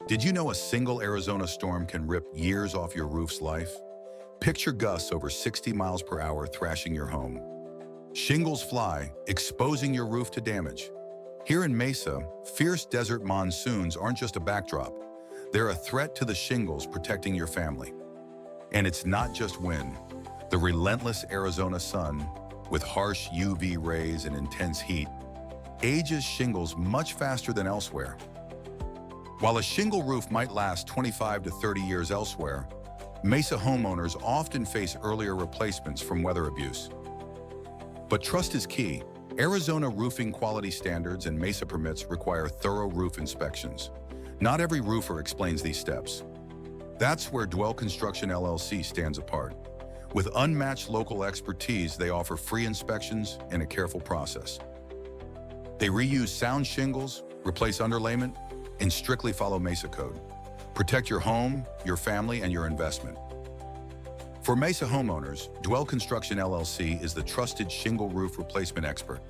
Did you know a single Arizona storm can rip years off your roof's life? Picture gusts over 60 miles per hour thrashing your home. Shingles fly, exposing your roof to damage. Here in Mesa, fierce desert monsoons aren't just a backdrop. They're a threat to the shingles protecting your family. And it's not just wind. The relentless Arizona sun, with harsh UV rays and intense heat, ages shingles much faster than elsewhere. While a shingle roof might last 25 to 30 years elsewhere, Mesa homeowners often face earlier replacements from weather abuse. But trust is key. Arizona roofing quality standards and Mesa permits require thorough roof inspections. Not every roofer explains these steps. That's where Construction LLC stands apart. With unmatched local expertise, they offer free inspections and a careful process. They reuse sound shingles, replace underlayment, and strictly follow Mesa code. Protect your home, your family, and your investment. For Mesa homeowners, Construction LLC is the trusted shingle roof replacement expert.